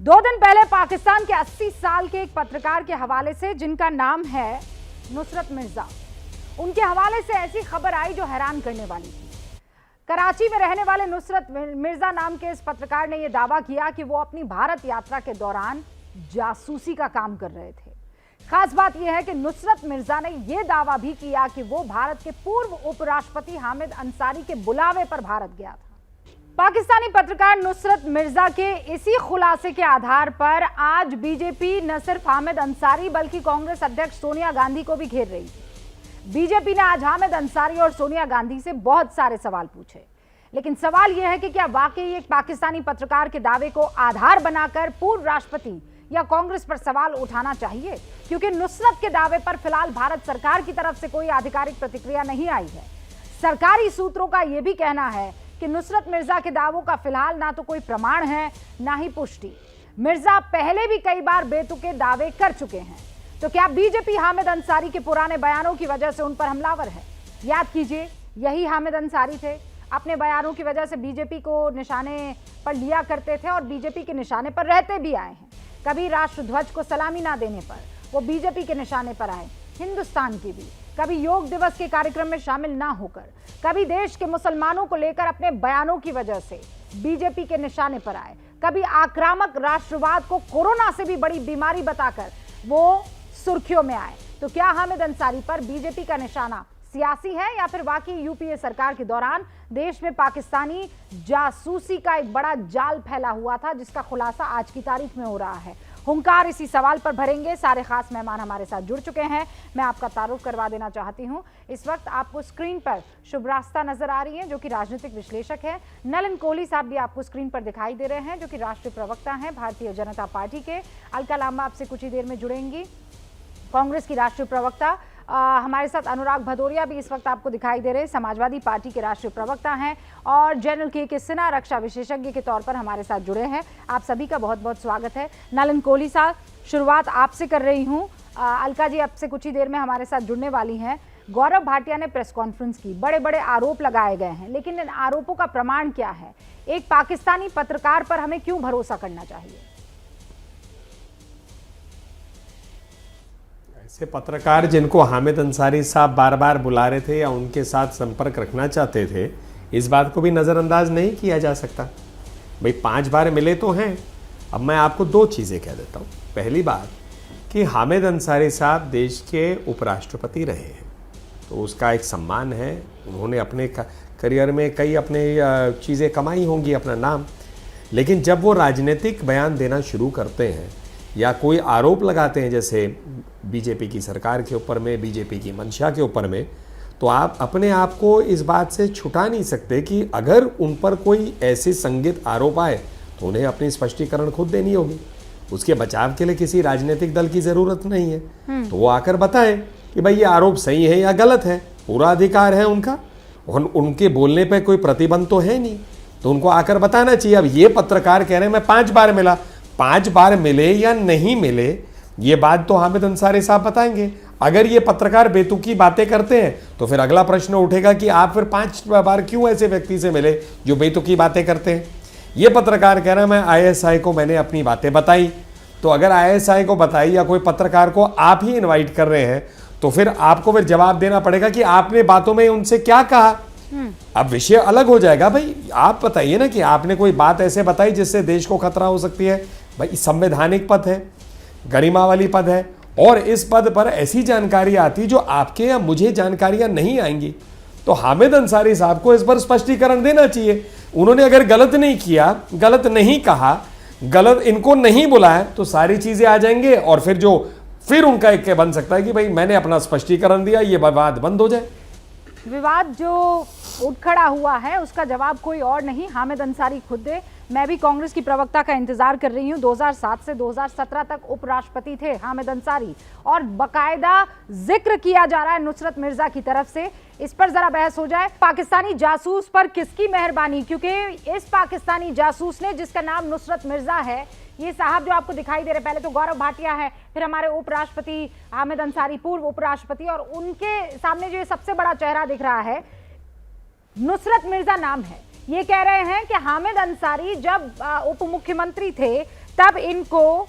2 दिन पहले पाकिस्तान के 80 साल के एक पत्रकार के हवाले से, जिनका नाम है नुसरत मिर्जा, उनके हवाले से ऐसी खबर आई जो हैरान करने वाली थी। कराची में रहने वाले नुसरत मिर्जा नाम के इस पत्रकार ने यह दावा किया कि वो अपनी भारत यात्रा के दौरान जासूसी का काम कर रहे थे। खास बात यह है कि नुसरत मिर्जा ने यह दावा भी किया कि वो भारत के पूर्व उपराष्ट्रपति हामिद अंसारी के बुलावे पर भारत गया था। पाकिस्तानी पत्रकार नुसरत मिर्जा के इसी खुलासे के आधार पर आज बीजेपी न सिर्फ हामिद अंसारी बल्कि कांग्रेस अध्यक्ष सोनिया गांधी को भी घेर रही थी। बीजेपी ने आज हामिद अंसारी और सोनिया गांधी से बहुत सारे सवाल पूछे, लेकिन सवाल यह है कि क्या वाकई एक पाकिस्तानी पत्रकार के दावे को आधार बनाकर पूर्व राष्ट्रपति या कांग्रेस पर सवाल उठाना चाहिए, क्योंकि नुसरत के दावे पर फिलहाल भारत सरकार की तरफ से कोई आधिकारिक प्रतिक्रिया नहीं आई है। सरकारी सूत्रों का यह भी कहना है कि नुसरत मिर्जा के दावों का फिलहाल ना तो कोई प्रमाण है, ना ही पुष्टि। मिर्जा पहले भी कई बार बेतुके दावे कर चुके हैं, तो क्या बीजेपी हामिद अंसारी के पुराने बयानों की वजह से उन पर हमलावर है? याद कीजिए, यही हामिद अंसारी थे, अपने बयानों की वजह से बीजेपी को निशाने पर लिया करते थे और बीजेपी के निशाने पर रहते भी आए हैं। कभी राष्ट्रध्वज को सलामी ना देने पर वो बीजेपी के निशाने पर आए, हिंदुस्तान की भी, कभी योग दिवस के कार्यक्रम में शामिल ना होकर, कभी देश के मुसलमानों को लेकर अपने बयानों की वजह से बीजेपी के निशाने पर आए, कभी आक्रामक राष्ट्रवाद को कोरोना से भी बड़ी बीमारी बताकर वो सुर्खियों में आए। तो क्या हामिद अंसारी पर बीजेपी का निशाना सियासी है या फिर वाकई यूपीए सरकार के दौरान देश में पाकिस्तानी जासूसी का एक बड़ा जाल फैला हुआ था, जिसका खुलासा आज की तारीख में हो रहा है? हुंकार इसी सवाल पर भरेंगे। सारे खास मेहमान हमारे साथ जुड़ चुके हैं। मैं आपका तारुफ करवा देना चाहती हूं। इस वक्त आपको स्क्रीन पर शुभ्रास्ता नजर आ रही हैं, जो कि राजनीतिक विश्लेषक है। नलिन कोहली साहब भी आपको स्क्रीन पर दिखाई दे रहे हैं, जो कि राष्ट्रीय प्रवक्ता हैं भारतीय जनता पार्टी के। अलका लांबा आपसे कुछ ही देर में जुड़ेंगी, कांग्रेस की राष्ट्रीय प्रवक्ता। हमारे साथ अनुराग भदौरिया भी इस वक्त आपको दिखाई दे रहे हैं, समाजवादी पार्टी के राष्ट्रीय प्रवक्ता हैं, और जनरल के सिन्हा रक्षा विशेषज्ञ के तौर पर हमारे साथ जुड़े हैं। आप सभी का बहुत बहुत स्वागत है। नलिन कोहली साहब, शुरुआत आपसे कर रही हूं। अलका जी आपसे कुछ ही देर में हमारे साथ जुड़ने वाली हैं। गौरव भाटिया ने प्रेस कॉन्फ्रेंस की, बड़े बड़े आरोप लगाए गए हैं, लेकिन इन आरोपों का प्रमाण क्या है? एक पाकिस्तानी पत्रकार पर हमें क्यों भरोसा करना चाहिए? ऐसे पत्रकार जिनको हामिद अंसारी साहब बार बार बुला रहे थे या उनके साथ संपर्क रखना चाहते थे, इस बात को भी नज़रअंदाज नहीं किया जा सकता। भाई 5 बार मिले तो हैं। अब मैं आपको 2 चीज़ें कह देता हूँ। पहली बात कि हामिद अंसारी साहब देश के उपराष्ट्रपति रहे हैं, तो उसका एक सम्मान है। उन्होंने अपने करियर में कई अपने चीज़ें कमाई होंगी, अपना नाम। लेकिन जब वो राजनीतिक बयान देना शुरू करते हैं या कोई आरोप लगाते हैं, जैसे बीजेपी की सरकार के ऊपर में, बीजेपी की मंशा के ऊपर में, तो आप अपने आप को इस बात से छुटा नहीं सकते कि अगर उन पर कोई ऐसे संदिग्ध आरोप आए तो उन्हें अपनी स्पष्टीकरण खुद देनी होगी। उसके बचाव के लिए किसी राजनीतिक दल की ज़रूरत नहीं है, तो वो आकर बताएं कि भाई ये आरोप सही है या गलत है। पूरा अधिकार है उनका, उनके बोलने पर कोई प्रतिबंध तो है नहीं, तो उनको आकर बताना चाहिए। अब ये पत्रकार कह रहे हैं मैं 5 बार मिला, 5 बार मिले या नहीं मिले, ये बात तो हामिद अंसारी साहब बताएंगे। अगर ये पत्रकार बेतुकी बातें करते हैं तो फिर अगला प्रश्न उठेगा कि आप फिर 5 बार क्यों ऐसे व्यक्ति से मिले जो बेतुकी बातें करते हैं। ये पत्रकार कह रहा है मैं आईएसआई को मैंने अपनी बातें बताई, तो अगर आईएसआई को बताई या कोई पत्रकार को आप ही इन्वाइट कर रहे हैं, तो फिर आपको फिर जवाब देना पड़ेगा कि आपने बातों में उनसे क्या कहा। अब विषय अलग हो जाएगा। भाई आप बताइए ना कि आपने कोई बात ऐसे बताई जिससे देश को खतरा हो सकती है। भाई संवैधानिक पद है, गरिमा वाली पद है, और इस पद पर ऐसी जानकारी आती जो आपके या मुझे जानकारियां नहीं आएंगी, तो हामिद अंसारी साहब को इस पर स्पष्टीकरण देना चाहिए। उन्होंने अगर गलत नहीं किया, गलत नहीं कहा, गलत इनको नहीं बुलाया, तो सारी चीजें आ जाएंगे और फिर उनका एक बन सकता है कि भाई मैंने अपना स्पष्टीकरण दिया, ये विवाद बंद हो जाए। विवाद जो उठ खड़ा हुआ है उसका जवाब कोई और नहीं, हामिद अंसारी खुद दे। मैं भी कांग्रेस की प्रवक्ता का इंतजार कर रही हूं। 2007 से 2017 तक उपराष्ट्रपति थे हामिद अंसारी, और बकायदा जिक्र किया जा रहा है नुसरत मिर्जा की तरफ से। इस पर जरा बहस हो जाए। पाकिस्तानी जासूस पर किसकी मेहरबानी? क्योंकि इस पाकिस्तानी जासूस ने, जिसका नाम नुसरत मिर्जा है, ये साहब जो आपको दिखाई दे रहे, पहले तो गौरव भाटिया है, फिर हमारे उपराष्ट्रपति हामिद अंसारी, पूर्व उपराष्ट्रपति, और उनके सामने जो ये सबसे बड़ा चेहरा दिख रहा है, नुसरत मिर्जा नाम है। ये कह रहे हैं कि हामिद अंसारी जब उप मुख्यमंत्री थे तब इनको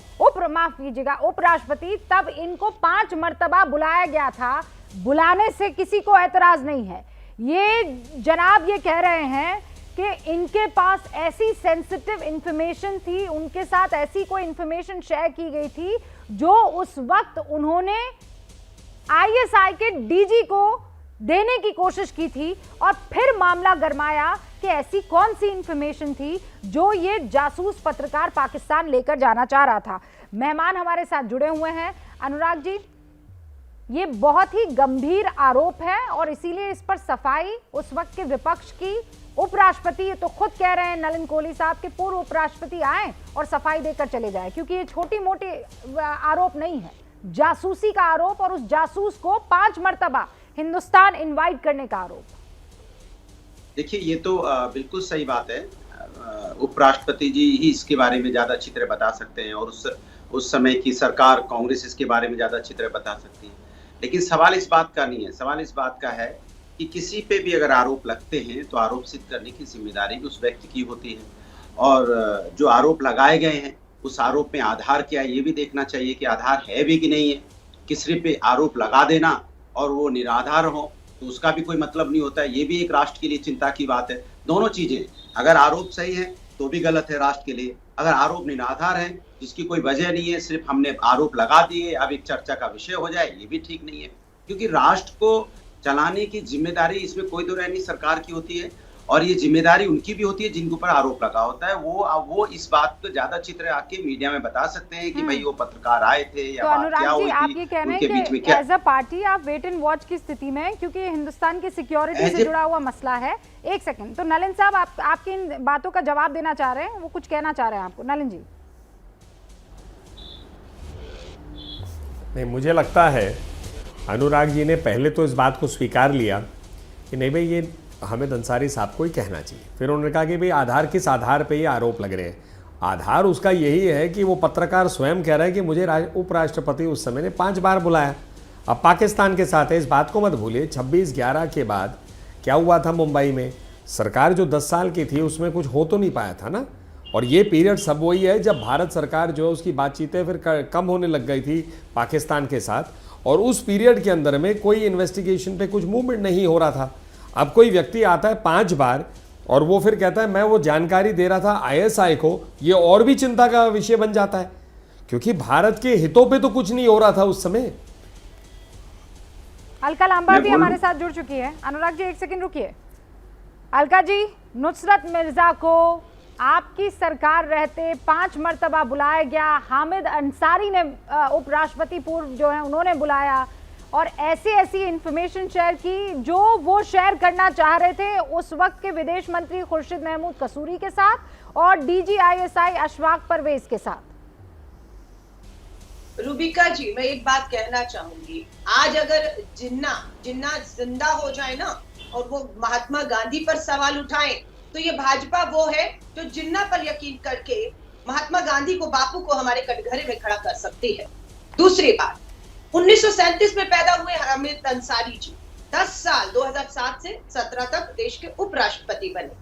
माफ कीजिएगा उपराष्ट्रपति, तब इनको 5 मर्तबा बुलाया गया था। बुलाने से किसी को एतराज नहीं है। ये जनाब ये कह रहे हैं कि इनके पास ऐसी सेंसिटिव इंफॉर्मेशन थी, उनके साथ ऐसी कोई इंफॉर्मेशन शेयर की गई थी जो उस वक्त उन्होंने आईएसआई के डीजी को देने की कोशिश की थी, और फिर मामला गरमाया कि ऐसी कौन सी इंफॉर्मेशन थी जो ये जासूस पत्रकार पाकिस्तान लेकर जाना चाह रहा था। मेहमान हमारे साथ जुड़े हुए हैं। अनुराग जी, ये बहुत ही गंभीर आरोप है और इसीलिए इस पर सफाई उस वक्त के विपक्ष की, उपराष्ट्रपति ये तो खुद कह रहे हैं नलिन कोहली साहब के पूर्व उपराष्ट्रपति आए और सफाई देकर चले जाए, क्योंकि ये छोटी मोटी आरोप नहीं है, जासूसी का आरोप, और उस जासूस को 5 मर्तबा हिंदुस्तान इनवाइट करने का आरोप। देखिए, ये तो बिल्कुल सही बात है। उपराष्ट्रपति जी ही इसके बारे में ज्यादा अच्छी तरह बता सकते हैं, और उस समय की सरकार कांग्रेस इसके बारे में ज्यादा अच्छी तरह बता सकती है। लेकिन सवाल इस बात का नहीं है, सवाल इस बात का है कि किसी पे भी अगर आरोप लगते हैं तो आरोप सिद्ध करने की जिम्मेदारी भी उस व्यक्ति की होती है, और जो आरोप लगाए गए हैं उस आरोप में आधार क्या है ये भी देखना चाहिए कि आधार है भी कि नहीं है। किसी पे आरोप लगा देना और वो निराधार हो तो उसका भी कोई मतलब नहीं होता है। ये भी एक राष्ट्र के लिए चिंता की बात है। दोनों चीजें, अगर आरोप सही है तो भी गलत है राष्ट्र के लिए, अगर आरोप निराधार है जिसकी कोई वजह नहीं है, सिर्फ हमने आरोप लगा दिए अब एक चर्चा का विषय हो जाए, ये भी ठीक नहीं है। क्योंकि राष्ट्र को चलाने की जिम्मेदारी इसमें कोई दो राय नहीं सरकार की होती है, और ये जिम्मेदारी उनकी भी होती है जिनके ऊपर आरोप लगा होता है। वो इस बात को ज्यादा अच्छी तरह आके मीडिया में बता सकते हैं कि भाई वो पत्रकार आए थे या तो बात क्या हुई आप थी, ये कह रहे उनके बीच में हैं क्या। कि एज अ पार्टी आप वेट एंड वॉच की स्थिति में हैं, क्योंकि हिंदुस्तान की सिक्योरिटी से जुड़ा हुआ मसला है। एक सेकंड, तो नलिन साहब आपकी इन बातों का जवाब देना चाह रहे हैं, वो कुछ कहना चाह रहे हैं आपको। नलिन जी। नहीं, मुझे लगता है अनुराग जी ने पहले तो इस बात को स्वीकार लिया कि नहीं भाई ये हामिद अंसारी साहब को ही कहना चाहिए। फिर उन्होंने कहा कि भाई आधार किस आधार पे ये आरोप लग रहे हैं। आधार उसका यही है कि वो पत्रकार स्वयं कह रहा है कि मुझे उपराष्ट्रपति उस समय ने 5 बार बुलाया। अब पाकिस्तान के साथ है, इस बात को मत भूलिए 26/11 के बाद क्या हुआ था मुंबई में। सरकार जो 10 साल की थी उसमें कुछ हो तो नहीं पाया था ना, और ये पीरियड सब वही है जब भारत सरकार जो है उसकी बातचीतें फिर कम होने लग गई थी पाकिस्तान के साथ, और उस पीरियड के अंदर में कोई इन्वेस्टिगेशन पे कुछ मूवमेंट नहीं हो रहा था। अब कोई व्यक्ति आता है 5 बार और वो फिर कहता है मैं वो जानकारी दे रहा था आईएसआई को, ये और भी चिंता का विषय बन जाता है, क्योंकि भारत के हितों पे तो कुछ नहीं हो रहा था उस समय। अलका लांबा भी हमारे साथ जुड़ चुकी है। अनुराग जी एक सेकंड रुकिए। अलका जी, नुसरत मिर्जा को आपकी सरकार रहते 5 मर्तबा बुलाया गया, हामिद अंसारी ने उपराष्ट्रपति पूर्व जो है उन्होंने बुलाया, और ऐसी इंफॉर्मेशन शेयर की जो वो शेयर करना चाह रहे थे उस वक्त के विदेश मंत्री खुर्शीद महमूद कसूरी के साथ और डीजी आईएसआई अशफाक परवेज के साथ। रूबिका जी, मैं एक बात कहना चाहूंगी, आज अगर जिन्ना जिंदा हो जाए ना और वो महात्मा गांधी पर सवाल उठाए तो ये भाजपा वो है जो जिन्ना पर यकीन करके महात्मा गांधी को, बापू को हमारे कटघरे में खड़ा कर सकती है। दूसरी बात, 1937 में पैदा हुए हामिद अंसारी जी 10 साल 2007 से 17 तक देश के उपराष्ट्रपति बने।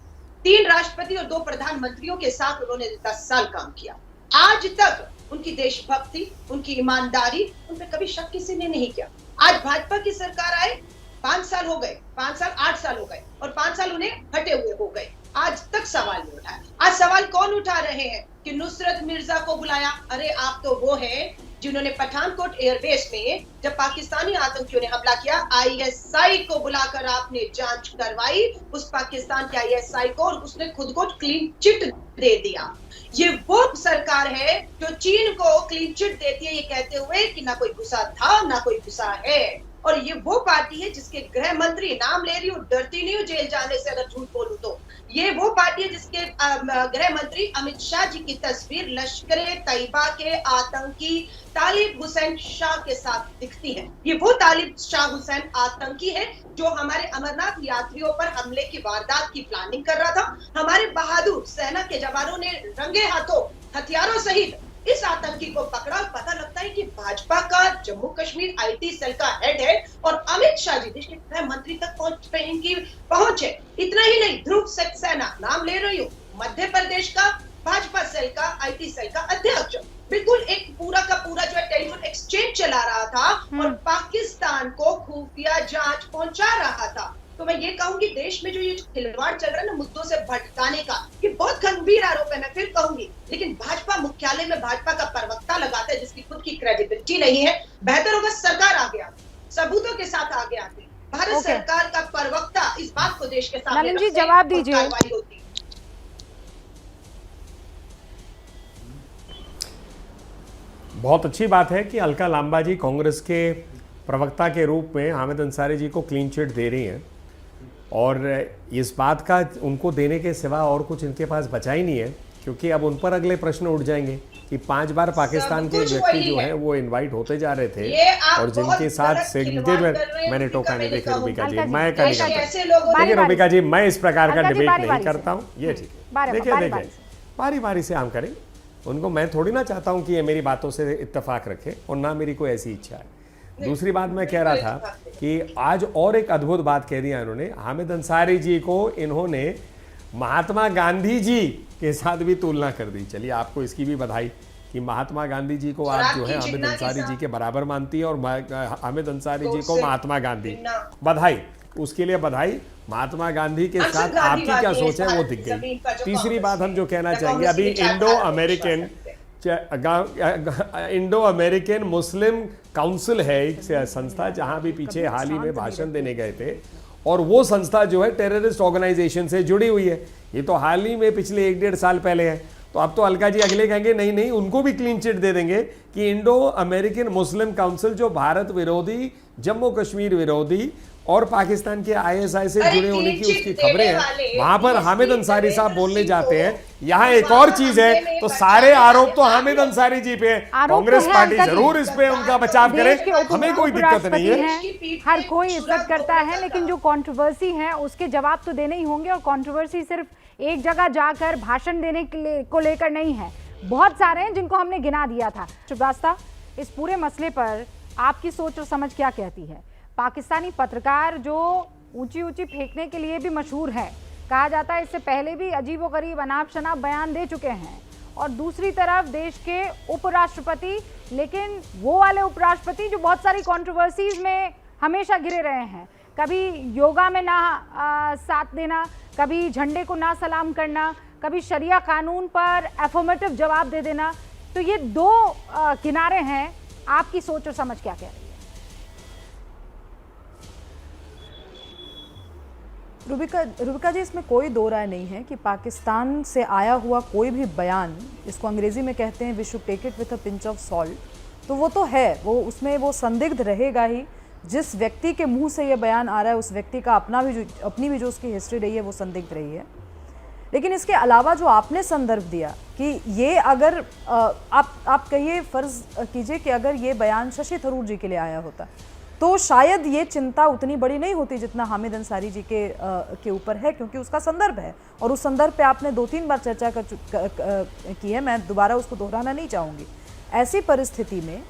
3 राष्ट्रपति और 2 प्रधानमंत्रियों के साथ उन्होंने 10 साल काम किया। आज तक उनकी देशभक्ति, उनकी ईमानदारी, उन पर कभी शक किसी ने नहीं किया। आज भाजपा की सरकार आए 5 साल हो गए, 5 साल 8 साल हो गए और 5 साल उन्हें हटे हुए हो गए, आज तक सवाल नहीं उठाया। आज सवाल कौन उठा रहे हैं कि नुसरत मिर्जा को बुलाया? अरे आप तो वो हैं जिन्होंने पठानकोट एयरबेस में जब पाकिस्तानी आतंकियों ने हमला किया, आईएसआई को बुलाकर आपने जांच करवाई उस पाकिस्तान के आईएसआई को, और उसने खुद को क्लीन चिट दे दिया। ये वो सरकार है जो चीन को क्लीन चिट देती है ये कहते हुए कि ना कोई गुस्सा था ना कोई गुस्सा है। और ये वो पार्टी है जिसके गृह मंत्री, नाम ले रही हूँ, डरती नहीं हूँ जेल जाने से अगर झूठ बोलूं तो, ये वो पार्टी है जिसके गृह मंत्री अमित शाह जी की तस्वीर लश्कर-ए-तैयबा के आतंकी तालिब हुसैन शाह के साथ दिखती है। ये वो तालिब शाह हुसैन आतंकी है जो हमारे अमरनाथ यात्रियों पर हमले की वारदात की प्लानिंग कर रहा था। हमारे बहादुर सेना के जवानों ने रंगे हाथों हथियारों सहित इस आतंकी को पकड़ा। पता लगता है कि भाजपा का जम्मू कश्मीर आईटी सेल का हेड है और अमित शाह जी देश के गृह मंत्री तक पहुंच पे इनकी पहुंच है। इतना ही नहीं, ध्रुव सक्सेना, नाम ले रही हूँ, मध्य प्रदेश का भाजपा सेल का, IT सेल का अध्यक्ष, बिल्कुल एक पूरा का पूरा जो है टेलीफोन एक्सचेंज चला रहा था और पाकिस्तान को खुफिया जांच पहुंचा रहा था। तो मैं ये कहूंगी देश में जो ये खिलवाड़ चल रहा है ना मुद्दों से भटकाने का, ये बहुत गंभीर आरोप है। मैं फिर कहूंगी, लेकिन भाजपा मुख्यालय में भाजपा का प्रवक्ता लगाता है जिसकी खुद की क्रेडिबिलिटी नहीं है। बेहतर होगा सरकार आगे आती, सबूतों के साथ आगे आती, भारत सरकार का प्रवक्ता इस बात को देश के सामने नलिन जी जवाब दीजिए। कार्रवाई होती। बहुत अच्छी बात है कि अलका लांबा जी कांग्रेस के प्रवक्ता के रूप में हामिद अंसारी जी को क्लीन चिट दे रही हैं, और इस बात का उनको देने के सिवा और कुछ इनके पास बचा ही नहीं है, क्योंकि अब उन पर अगले प्रश्न उठ जाएंगे कि 5 बार पाकिस्तान के व्यक्ति जो है वो इनवाइट होते जा रहे थे और जिनके साथ मैंने टोका नहीं। देखिए रुबिका जी, मैं देखिए रुबिका जी, मैं इस प्रकार का डिबेट नहीं करता हूँ, ये ठीक है। देखिए बारी बारी से हम करें उनको, मैं थोड़ी ना चाहता हूँ कि ये मेरी बातों से इत्तेफाक रखे, और ना मेरी कोई ऐसी इच्छा है। दूसरी बात मैं कह रहा था कि आज और एक अद्भुत बात कह दिया इन्होंने, हामिद अंसारी जी को इन्होंने महात्मा गांधी जी के साथ भी तुलना कर दी। चलिए आपको इसकी भी बधाई कि महात्मा गांधी जी को आज जो है हामिद अंसारी जी के बराबर मानती है, और हामिद अंसारी जी को महात्मा गांधी, बधाई उसके लिए बधाई। महात्मा गांधी के साथ आपकी क्या सोच है वो दिख गई। तीसरी बात हम जो कहना चाहेंगे, अभी इंडो अमेरिकन मुस्लिम काउंसिल है एक संस्था, जहां भी पीछे हाल ही में भाषण देने गए थे, और वो संस्था जो है टेररिस्ट ऑर्गेनाइजेशन से जुड़ी हुई है। ये तो हाल ही में पिछले 1-1.5 साल पहले है। तो अब तो अलका जी अगले कहेंगे नहीं नहीं, उनको भी क्लीन चिट दे देंगे कि इंडो अमेरिकन मुस्लिम काउंसिल जो भारत विरोधी, जम्मू कश्मीर विरोधी और पाकिस्तान के ISI से जुड़े होने की उसकी खबरें हैं, वहां पर हामिद अंसारी साहब बोलने जाते हैं। यहाँ एक और चीज है, तो सारे आरोप तो हामिद अंसारी जी पे, कांग्रेस पार्टी जरूर इस पे उनका बचाव करे, हमें कोई दिक्कत नहीं है, हर कोई इज्जत करता है, लेकिन जो कंट्रोवर्सी है उसके जवाब तो देने ही होंगे। और कंट्रोवर्सी सिर्फ एक जगह जाकर भाषण देने को लेकर नहीं है, बहुत सारे हैं जिनको हमने गिना दिया था। श्रीवास्तव, इस पूरे मसले पर आपकी सोच और समझ क्या कहती है? पाकिस्तानी पत्रकार जो ऊंची ऊंची फेंकने के लिए भी मशहूर है, कहा जाता है इससे पहले भी अजीबोगरीब अनाप शनाप बयान दे चुके हैं, और दूसरी तरफ देश के उपराष्ट्रपति, लेकिन वो वाले उपराष्ट्रपति जो बहुत सारी कंट्रोवर्सीज में हमेशा घिरे रहे हैं, कभी योगा में ना साथ देना, कभी झंडे को ना सलाम करना, कभी शरिया कानून पर एफर्मेटिव जवाब दे देना। तो ये 2 किनारे हैं, आपकी सोच और समझ क्या कह रही है? रुबिका जी, इसमें कोई दो राय नहीं है कि पाकिस्तान से आया हुआ कोई भी बयान, इसको अंग्रेजी में कहते हैं we should take it with a pinch of salt, तो वो तो है, वो उसमें वो संदिग्ध रहेगा ही। जिस व्यक्ति के मुंह से ये बयान आ रहा है उस व्यक्ति का अपनी भी जो उसकी हिस्ट्री रही है वो संदिग्ध रही है। लेकिन इसके अलावा जो आपने संदर्भ दिया कि ये अगर आप कहिए, फ़र्ज़ कीजिए कि अगर ये बयान शशि थरूर जी के लिए आया होता तो शायद ये चिंता उतनी बड़ी नहीं होती जितना हामिद अंसारी जी के ऊपर है, क्योंकि उसका संदर्भ है और उस संदर्भ पे आपने 2-3 बार चर्चा की है, मैं दोबारा उसको दोहराना नहीं चाहूँगी। ऐसी परिस्थिति में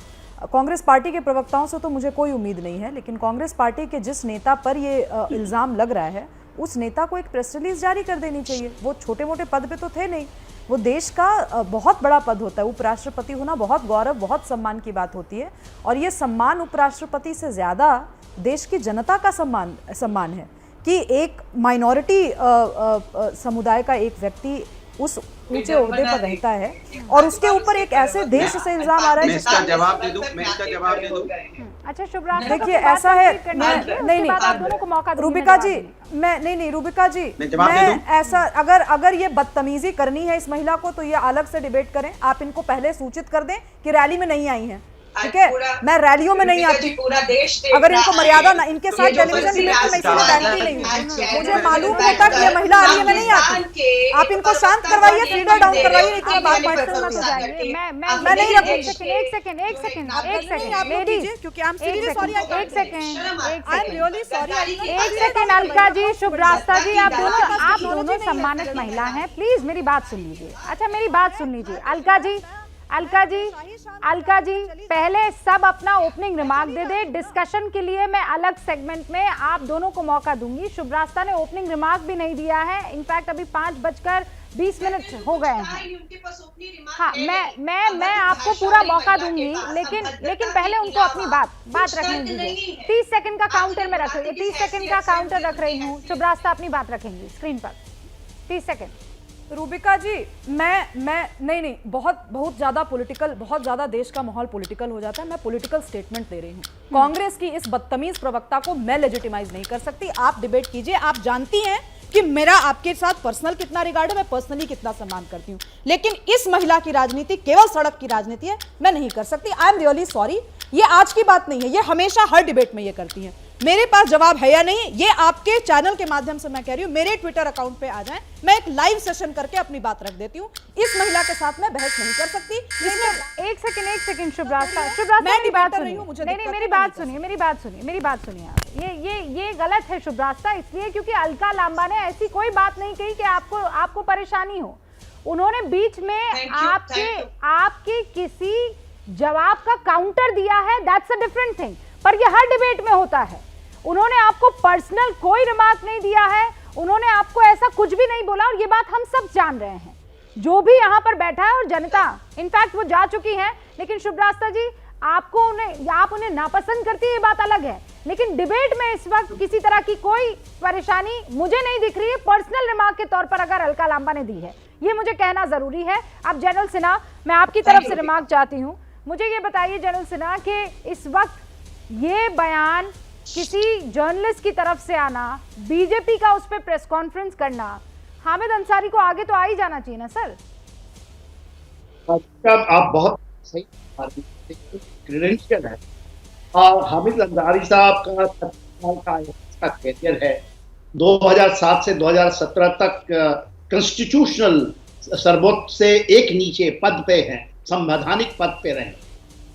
कांग्रेस पार्टी के प्रवक्ताओं से तो मुझे कोई उम्मीद नहीं है, लेकिन कांग्रेस पार्टी के जिस नेता पर ये इल्ज़ाम लग रहा है उस नेता को एक प्रेस रिलीज जारी कर देनी चाहिए। वो छोटे मोटे पद पे तो थे नहीं, वो देश का बहुत बड़ा पद होता है। उपराष्ट्रपति होना बहुत गौरव, बहुत सम्मान की बात होती है, और ये सम्मान उपराष्ट्रपति से ज़्यादा देश की जनता का सम्मान है कि एक माइनॉरिटी समुदाय का एक व्यक्ति उस ऊंचे ओहदे पर रहता है और उसके ऊपर एक ऐसे देश से इल्जाम आ रहा है। मैं इसका जवाब दे दूं। अच्छा शुभ्रा, देखिए ऐसा है, नहीं रूबिका जी, मैं नहीं रूबिका जी, मैं ऐसा अगर ये बदतमीजी करनी है इस महिला को तो ये अलग से डिबेट करें। आप इनको पहले सूचित कर दें कि रैली में नहीं आई हैं, ठीक है? मैं रैलियों में नहीं आती, अगर इनको मर्यादा ना, इनके साथ टेलीविजन डिबेट में इसीलिए बैठती नहीं हूँ। मुझे मालूम होता कि ये महिला आ रही है, मैं नहीं आती। आप इनको शांत करवाइए, फीडर डाउन करवाइए, नहीं तो मैं बात मैं नहीं रखूंगी। एक सेकंड लेडीज, क्योंकि आई एम सीरियसली सॉरी, एक सेकंड अलका जी, शुभरास्ता जी, आप दोनों सम्मानित महिला हैं, प्लीज मेरी बात सुन लीजिए। अच्छा मेरी बात सुन लीजिए अलका जी, अलका जी पहले सब अपना ओपनिंग रिमार्क दे दे। डिस्कशन के लिए मैं अलग सेगमेंट में आप दोनों को मौका दूंगी। शुभ रास्ता ने ओपनिंग रिमार्क भी नहीं दिया है। इनफैक्ट अभी 5:20 हो गए हैं। हाँ, मैं आपको पूरा मौका दूंगी, लेकिन पहले उनको अपनी बात रखने दीजिए। 30 सेकंड का काउंटर में रख रही हूँ, 30 सेकंड का काउंटर रख रही हूँ। शुभ रास्ता अपनी बात रखेंगी स्क्रीन पर। 30 सेकंड। रूबिका जी, मैं नहीं, बहुत ज्यादा पॉलिटिकल, बहुत ज्यादा देश का माहौल पॉलिटिकल हो जाता है। मैं पॉलिटिकल स्टेटमेंट दे रही हूँ। कांग्रेस की इस बदतमीज प्रवक्ता को मैं लेजिटिमाइज नहीं कर सकती। आप डिबेट कीजिए। आप जानती हैं कि मेरा आपके साथ पर्सनल कितना रिगार्ड है, मैं पर्सनली कितना सम्मान करती हूँ, लेकिन इस महिला की राजनीति केवल सड़क की राजनीति है, मैं नहीं कर सकती। I am really sorry. ये आज की बात नहीं है, ये हमेशा हर डिबेट में ये करती हैं। मेरे पास जवाब है या नहीं, ये आपके चैनल के माध्यम से मैं कह रही हूं। मेरे ट्विटर अकाउंट पे आ जाएं, मैं एक लाइव सेशन करके अपनी बात रख देती हूं। इस महिला के साथ मैं बहस नहीं कर सकती। एक सेकंड शुभ रास्ता मेरी बात सुनिए। नहीं, मेरी बात सुनिए आप। ये गलत है शुभ रास्ता, इसलिए क्योंकि अलका लांबा ने ऐसी कोई बात नहीं कही कि आपको परेशानी हो। उन्होंने बीच में आपके किसी जवाब का काउंटर दिया है, दैट्स अ डिफरेंट थिंग, पर ये हर डिबेट में होता है। उन्होंने आपको पर्सनल कोई रिमार्क नहीं दिया है, उन्होंने आपको ऐसा कुछ भी नहीं बोला, और ये बात हम सब जान रहे हैं, जो भी यहाँ पर बैठा है और जनता, इनफैक्ट वो जा चुकी है। लेकिन शुभ रास्ता जी, आप उन्हें नापसंद करती है, ये बात अलग है, लेकिन डिबेट में इस वक्त किसी तरह की कोई परेशानी मुझे नहीं दिख रही है। पर्सनल रिमार्क के तौर पर अगर अलका लांबा ने दी है, ये मुझे कहना जरूरी है। अब जनरल सिन्हा, मैं आपकी तरफ से रिमार्क चाहती हूँ। मुझे ये बताइए जनरल सिन्हा कि इस वक्त ये बयान किसी जर्नलिस्ट की तरफ से आना, बीजेपी का उस पर प्रेस कॉन्फ्रेंस करना, हामिद अंसारी को आगे तो आ ही जाना चाहिए ना सर। आप बहुत सही क्रेडेंशियल है, और हामिद अंसारी साहब का कैरियर है। 2007 से 2017 तक कॉन्स्टिट्यूशनल सर्वोच्च से एक नीचे पद पे हैं, संवैधानिक पद पे रहे,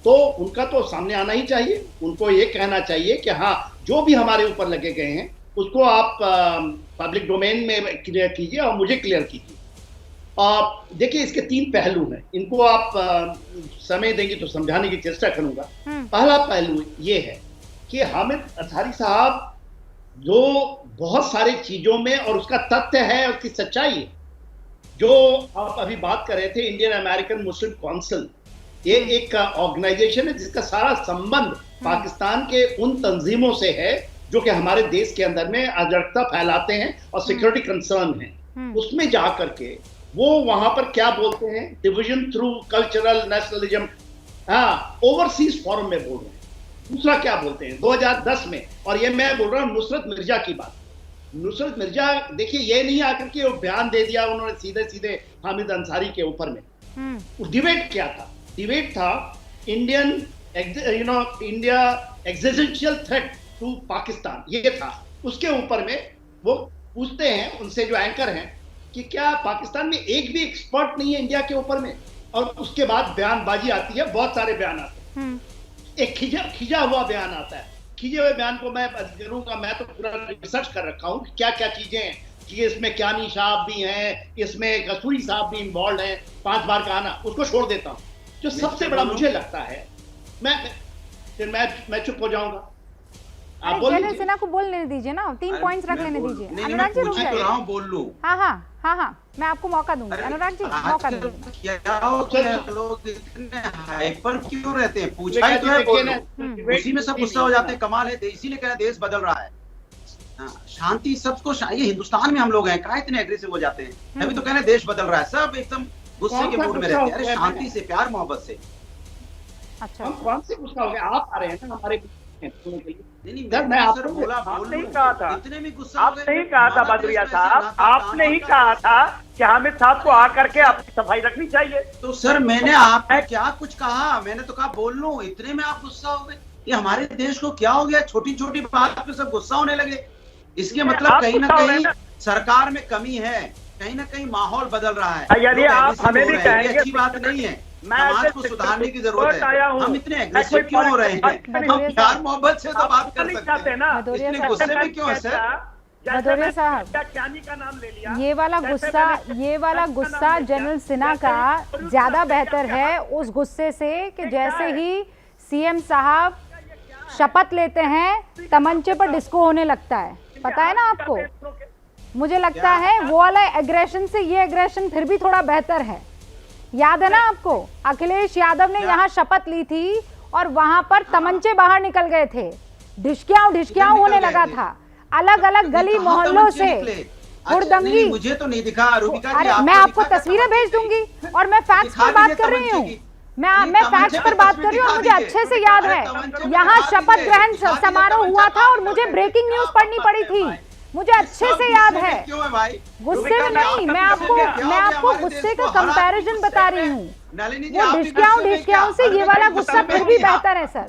तो उनका तो सामने आना ही चाहिए। उनको ये कहना चाहिए कि हाँ, जो भी हमारे ऊपर लगे गए हैं उसको आप पब्लिक डोमेन में क्लियर कीजिए और मुझे क्लियर कीजिए। देखिए, इसके 3 पहलू हैं, इनको आप समय देंगे तो समझाने की चेष्टा करूंगा। पहला पहलू ये है कि हामिद अंसारी साहब जो बहुत सारी चीजों में, और उसका तथ्य है, उसकी सच्चाई है, जो आप अभी बात कर रहे थे, इंडियन अमेरिकन मुस्लिम काउंसिल, ये एक ऑर्गेनाइजेशन है जिसका सारा संबंध पाकिस्तान के उन तंजीमों से है जो कि हमारे देश के अंदर में अराजकता फैलाते हैं और सिक्योरिटी कंसर्न है। उसमें जा करके वो वहां पर क्या बोलते हैं, डिवीजन थ्रू कल्चरल नेशनलिज्म, हाँ, ओवरसीज फॉरम में बोल रहे हैं। दूसरा क्या बोलते हैं 2010 में, और ये मैं बोल रहा हूँ नुसरत मिर्जा की बात। नुसरत मिर्जा, देखिए, ये नहीं आकर के वो बयान दे दिया उन्होंने सीधे सीधे हामिद अंसारी के ऊपर में। डिबेट क्या था? डिबेट था India existential threat to Pakistan, ये था। उसके ऊपर में वो पूछते हैं उनसे, जो एंकर हैं, कि क्या पाकिस्तान में एक भी एक्सपर्ट नहीं है इंडिया के ऊपर में? और उसके बाद बयानबाजी आती है, बहुत सारे बयान आते हैं। एक खिजा हुआ बयान आता है। खिजे हुए बयान को मैं करूंगा, मैं तो पूरा रिसर्च कर रखा हूँ क्या क्या चीजें हैं, कि इसमें क्यानी साहब भी हैं, इसमें कसूरी साहब भी इन्वॉल्व हैं, 5 बार का आना, उसको छोड़ देता हूँ। जो सबसे बड़ा मुझे लगता है, मैं चुप हो जाऊंगा। आप जनरल सिन्हा को बोलने दीजिए ना, 3 पॉइंट्स रख लेने दीजिए। अनुराग जी रुक जाइए। बोल लूं। हाँ, मैं आपको मौका दूंगी। अनुराग जी मौका दूंगी। लोग इतने हाइपर क्यों रहते हैं? पूछा ही तो है, बोलो। उसी में सब गुस्सा हो जाते हैं। कमाल है, इसीलिए कह रहे देश बदल रहा है। शांति सबको, ये हिंदुस्तान में हम लोग हैं, कहाँ इतने एग्रेसिव हो जाते हैं? अभी तो कह रहे देश बदल रहा है, सब एकदम गुस्से के मूड में रहते हैं। अरे शांति से, प्यार मोहब्बत से। अच्छा, हम कौन से गुस्सा हो गए? आप आ रहे हैं ना हमारे मैं आपको बोला, आपने ही कहा था, आपने ही कहा था बदरिया साहब, आपने ही कहा था कि हामिद साहब को आकर के अपनी सफाई रखनी चाहिए। तो सर, मैंने आपने क्या कुछ कहा? मैंने तो कहा बोल लूं, इतने में आप गुस्सा हो गए। ये हमारे देश को क्या हो गया? छोटी छोटी बात पे सब गुस्सा होने लगे। इसके मतलब कहीं ना कहीं सरकार में कमी है, कहीं ना कहीं माहौल बदल रहा है। यदि आप हमें भी कहेंगे, अच्छी बात नहीं है। समाज को सुधारने की जरूरत है। हम इतने एग्रेसिव क्यों हो रहे हैं? हम प्यार मोहब्बत से तो बात कर सकते हैं, इतने गुस्से में क्यों है सर? भदौरिया साहब, ज्ञानी का नाम ले लिया, ये वाला गुस्सा जनरल सिन्हा का ज्यादा बेहतर है उस गुस्से से कि जैसे ही सीएम साहब शपथ लेते हैं तमंचे पर डिस्को होने लगता है, पता है ना आपको। मुझे लगता है वो वाला एग्रेशन से ये एग्रेशन फिर भी थोड़ा बेहतर है। याद है ना आपको, अखिलेश यादव ने यहाँ शपथ ली थी और वहां पर तमंचे बाहर निकल गए थे, ढिशक्याओं होने लगा था, अलग अलग गली मोहल्लों से हुड़दंगी। मुझे तो नहीं दिखा रूबिका जी, अरे मैं आपको तस्वीरें भेज दूंगी और मैं फैक्ट्स पर बात कर रही हूँ, मैं फैक्ट्स पर बात कर रही हूँ और मुझे अच्छे से याद है यहाँ शपथ ग्रहण समारोह हुआ था और मुझे ब्रेकिंग न्यूज पढ़नी पड़ी थी, मुझे अच्छे से याद है। गुस्से में नहीं, मैं आपको गुस्से का कंपैरिजन बता रही हूँ। वो ढिशक्याओं से ये वाला गुस्सा फिर भी बेहतर है सर।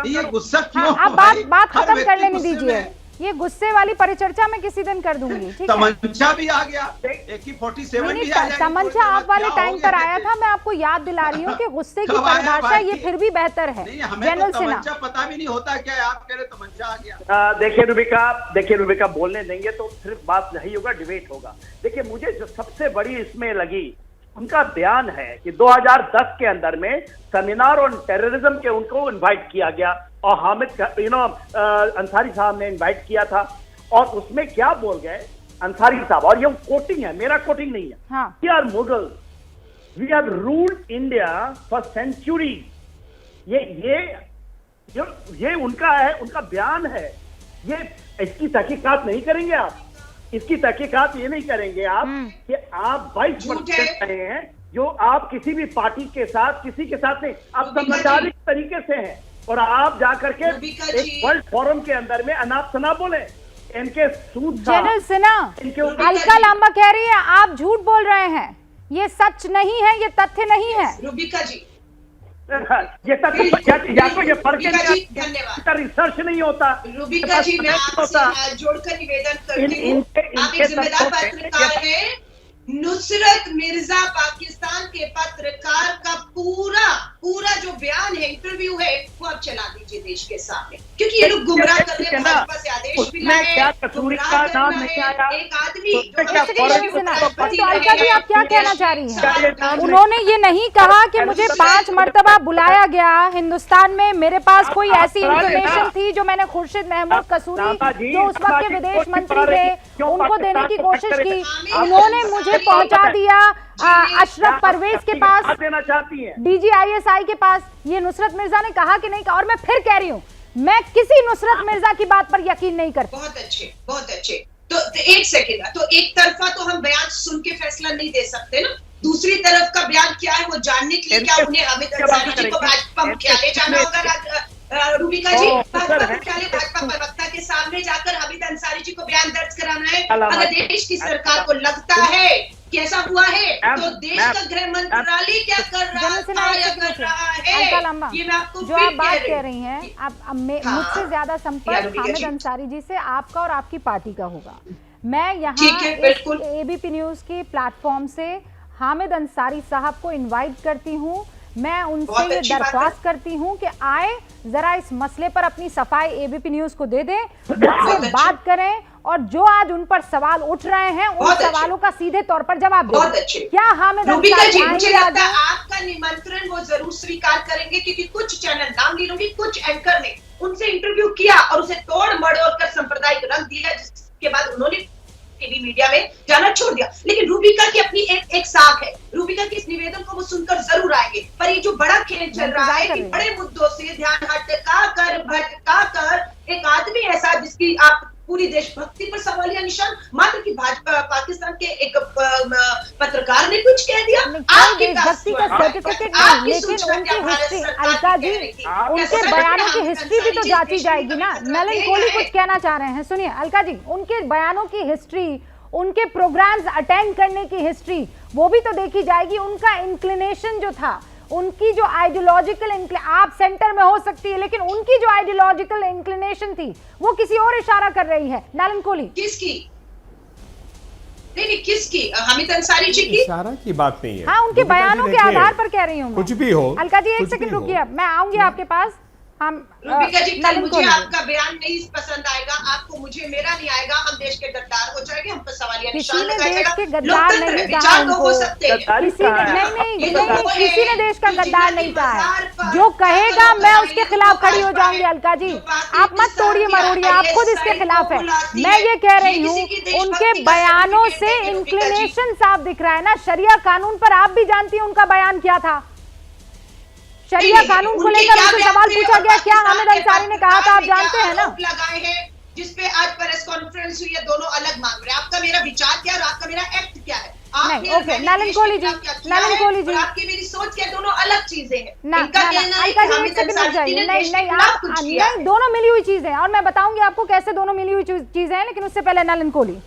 ये गुस्सा क्यों? हाँ, आप बात खत्म कर लेने दीजिए, ये गुस्से वाली परिचर्चा मैं किसी दिन कर दूंगी, ठीक है। तमंचा भी आ गया, AK-47 भी आ जाएगा। तमंचा आप वाले टाइम पर आया था, मैं आपको याद दिला रही हूँ कि गुस्से की परिभाषा ये फिर भी बेहतर है। जनरल सिन्हा, तमंचा पता भी नहीं होता क्या, आप कह रहे तमंचा आ गया। देखिए रूबिका बोलने देंगे तो सिर्फ बात नहीं होगा, डिबेट होगा। देखिए मुझे जो सबसे बड़ी इसमें लगी उनका बयान है कि 2010 के अंदर में सेमिनार ऑन टेररिज्म के उनको इनवाइट किया गया और हामिद अंसारी साहब ने इनवाइट किया था, और उसमें क्या बोल गए अंसारी साहब, और ये कोटिंग है, मेरा कोटिंग नहीं है। हाँ। We are Mughal, we have ruled India for century. ये उनका है, उनका बयान है। ये इसकी तहकीकात नहीं करेंगे आप, इसकी तहकीकात ये नहीं करेंगे आप कि आप 22% रहे हैं जो आप किसी भी पार्टी के साथ, किसी के साथ नहीं, आप समझदारी तरीके से हैं, और आप जाकर के एक वर्ल्ड फोरम के अंदर में अनाप शनाप बोले इनके सूद। जनरल सिन्हा, अलका लांबा कह रही है आप झूठ बोल रहे हैं, ये सच नहीं है, ये तथ्य नहीं है। रूबिका जी, ये तथ्य या तो ये फर्क धन्यवाद, रिसर्च नहीं होता। रूबिका जी, मैं आपसे हाथ जोड़कर निवेदन करती हूँ, आप एक जिम्मेदार पत्रकार हैं। नुसरत मिर्जा पाकिस्तान के पत्रकार का पूरा जो बयान है, इंटरव्यू है, वो आप चला दीजिए देश के सामने, क्योंकि ये लोग गुमराह कर रहे हैं, भाजपा से आदेश भी लाए, गुमराह कर रहे हैं। एक आदमी अलका जी, आप क्या कहना चाह रही हैं? उन्होंने ये नहीं कहा कि मुझे 5 मर्तबा बुलाया गया हिंदुस्तान में, मेरे पास कोई ऐसी इंफॉर्मेशन थी जो मैंने खुर्शीद महमूद कसूरी जो उस वक्त के विदेश मंत्री थे उनको देने की कोशिश की, उन्होंने मुझे पहुंचा दिया अशरफ परवेज के पास, देना चाहती है DGISI के पास। ये नुसरत मिर्जा ने कहा कि नहीं कहा, और मैं फिर कह रही हूँ मैं किसी नुसरत मिर्जा की बात पर यकीन नहीं करती। बहुत अच्छे। तो एक सेकेंड, तो एक तरफा तो हम बयान सुन के फैसला नहीं दे सकते ना, दूसरी तरफ का बयान क्या है वो जानने के लिए क्या उन्हें हामिद अंसारी जी को भाजपा मुख्यालय जाना होगा? रूबिका जी, भाजपा मुख्यालय भाजपा प्रवक्ता के सामने जाकर हामिद अंसारी जी को बयान दर्ज कराना है। अगर देश की सरकार को लगता है कि ऐसा हुआ है तो देश का गृह मंत्रालय क्या कर रहा है, ये मैं आपको जो आप बात कह रही हैं, आप मुझसे ज्यादा संपर्क हामिद अंसारी जी से आपका और आपकी पार्टी का होगा। मैं यहाँ ABP न्यूज के प्लेटफॉर्म से हामिद अंसारी साहब को इनवाइट करती हूँ, मैं उनसे ये दरख्वास्त करती हूँ कि आए जरा इस मसले पर अपनी सफाई ABP न्यूज को दे दें, मुझसे बात करें और जो आज उन पर सवाल उठ रहे हैं उन सवालों का सीधे तौर पर जवाब दें। क्या हामिद अंसारी मुझे लगता है आपका निमंत्रण वो जरूर स्वीकार करेंगे, क्योंकि कुछ चैनल, नाम नहीं लूंगी, कुछ एंकर ने उनसे इंटरव्यू किया और उसे तोड़ मड़ोड़ कर सांप्रदायिक रंग दिया, जिसके बाद उन्होंने टीवी मीडिया में जाना छोड़ दिया। लेकिन रूबिका की अपनी एक साख है, रूबिका के इस निवेदन को वो सुनकर जरूर आएंगे, पर ये जो बड़ा खेल चल रहा है कि बड़े मुद्दों से ध्यान भटका कर एक आदमी ऐसा जिसकी आप पूरी देशभक्ति पर सवालिया निशान, मात्र की भाजपा पाकिस्तान के एक पत्रकार ने कुछ कह दिया, आपके देशभक्ति का सर्टिफिकेट नहीं, लेकिन उनकी हिस्ट्री, अलका जी, उनके बयानों की हिस्ट्री भी तो जांची जाएगी ना। नलिन कोहली कुछ कहना चाह रहे हैं, सुनिए अलका जी, उनके बयानों की हिस्ट्री, उनके प्रोग्राम्स अटेंड करने की हिस्ट्री, वो भी तो देखी जाएगी। उनका इंक्लिनेशन जो था, उनकी जो आइडियोलॉजिकल, आप सेंटर में हो सकती है लेकिन उनकी जो आइडियोलॉजिकल इंक्लिनेशन थी वो किसी और इशारा कर रही है। नलिन कोहली, किसकी? नहीं, किसकी? हामिद अंसारी जी की? इशारा की बात नहीं है। हाँ, उनके बयानों के आधार पर कह रही हूँ। कुछ भी हो अलका जी, एक सेकंड रुकिए, मैं आऊंगी आपके पास। हम रूबिका जी, कल नलिन मुझे कोहली जी। आपका बयान नहीं पसंद आएगा, आपको मुझे मेरा नहीं आएगा, हम देश के गद्दार हो जाएंगे, हम पर सवालिया किसी निशान ने लगाया देश जाएगा। के गद्दार लोकतंत्र नहीं है, कहा विचार तो हो उनको। सकते हैं। गद्दारी किसी ने कहा है। नहीं ये तो वो है किसी ने देश का जो गद्दार जिन्ना नहीं की कहा बाजार है। पर जो कहेगा लोग मैं आएंगे उसके तो खिलाफ वो खड़ी हो भाजपा जाऊंगी। है। अलका जी, जो बातें आप मत तोड़िए मरोड़िए, आप खुद इसके खिलाफ है। मैं ये कह रही हूँ उनके बयानों से इंक्लिनेशन साफ दिख रहा है ना। शरिया कानून पर आप भी जानती हैं उनका बयान क्या था। शरिया कानून को लेकर उनसे सवाल पूछा गया, क्या हामिद अंसारी ने कहा था, आप जानते हैं ना। लगाए हैं जिसपे आज प्रेस कॉन्फ्रेंस हुई है, दोनों अलग मांग रहे हैं। आपका मेरा विचार क्या है और आपका मेरा एक्ट क्या है? नहीं, ओके, नलिन कोहली जी, नलिन कोहली जी, आपकी मेरी सोच क्या, दोनों अलग चीजें हैं। ना इनका कहना है कि अलका जी, हामिद एक सेकंड रुक अंसारी जाइए। ने नहीं देश के नहीं खिलाफ आप कुछ किया है। नहीं, दोनों मिली हुई चीजें हैं और मैं बताऊंगी आपको कैसे दोनों मिली हुई चीजें हैं, लेकिन उससे पहले नलिन कोहली।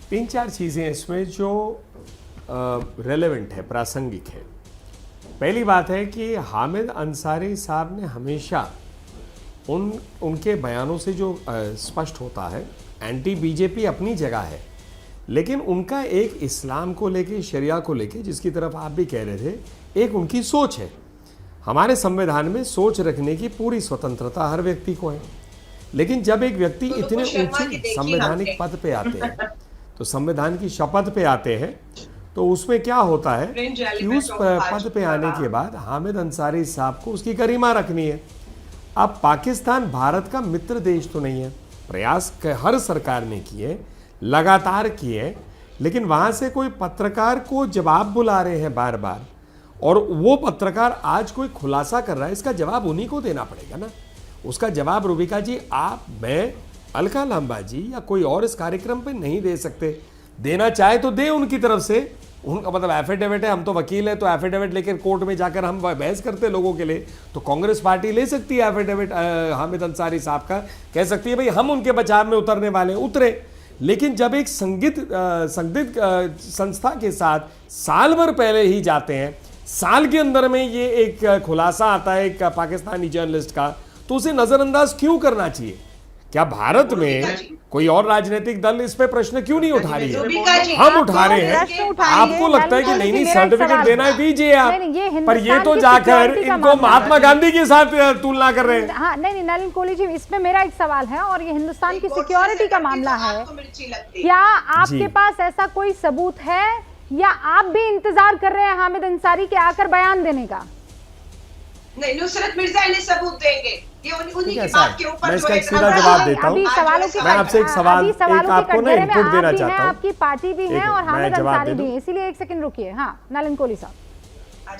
तीन चार चीज़ें इसमें जो रेलेवेंट है, प्रासंगिक है। पहली बात है कि हामिद अंसारी साहब ने हमेशा उनके बयानों से जो स्पष्ट होता है, एंटी बीजेपी अपनी जगह है, लेकिन उनका एक इस्लाम को लेके, शरिया को लेके, जिसकी तरफ आप भी कह रहे थे, एक उनकी सोच है। हमारे संविधान में सोच रखने की पूरी स्वतंत्रता हर व्यक्ति को है, लेकिन जब एक व्यक्ति इतने ऊंचे संवैधानिक पद पे आते हैं, तो संविधान की शपथ पे आते हैं, तो उसमें क्या होता है कि उस पद पे आने के बाद हामिद अंसारी साहब को उसकी गरिमा रखनी है। अब पाकिस्तान भारत का मित्र देश तो नहीं है, प्रयास हर सरकार ने किए, लगातार किए, लेकिन वहाँ से कोई पत्रकार को जवाब बुला रहे हैं बार बार, और वो पत्रकार आज कोई खुलासा कर रहा है, इसका जवाब उन्हीं को देना पड़ेगा ना। उसका जवाब रूबिका जी, आप, मैं, अलका लांबा जी या कोई और इस कार्यक्रम पे नहीं दे सकते। देना चाहे तो दे उनकी तरफ से, उनका मतलब एफिडेविट है, हम तो वकील है, तो एफिडेविट लेकर कोर्ट में जाकर हम बहस करते लोगों के लिए, तो कांग्रेस पार्टी ले सकती है एफिडेविट हामिद अंसारी साहब का, कह सकती है भाई हम उनके बचाव में उतरने वाले, उतरे। लेकिन जब एक संदिग्ध संस्था के साथ साल भर पहले ही जाते हैं, साल के अंदर में ये एक खुलासा आता है एक पाकिस्तानी जर्नलिस्ट का, तो उसे नजरअंदाज क्यों करना चाहिए? क्या भारत में कोई और राजनीतिक दल इस पे प्रश्न क्यों नहीं उठा रही है? हम उठा रहे हैं। आपको लगता है कि नहीं सर्टिफिकेट देना है, दीजिए आप, पर ये तो जाकर इनको महात्मा गांधी के साथ तुलना कर रहे हैं। हाँ, नहीं नलिन कोहली जी, इसमें मेरा एक सवाल है, और ये हिंदुस्तान की सिक्योरिटी का मामला है। क्या आपके पास ऐसा कोई सबूत है, या आप भी इंतजार कर रहे हैं हामिद अंसारी के आकर बयान देने का? नहीं, नुसरत मिर्जा इन्हें सबूत देंगे, ये उन्हीं की बात के ऊपर। मैं इसका एक सीधा जवाब देता हूँ। मैं आपसे एक सवाल, एक आपको ना इनपुट देना चाहता हूँ। आपकी पार्टी भी है और हामिद अंसारी भी है, इसीलिए एक सेकंड रुकिए। हाँ, नलिन कोहली साहब।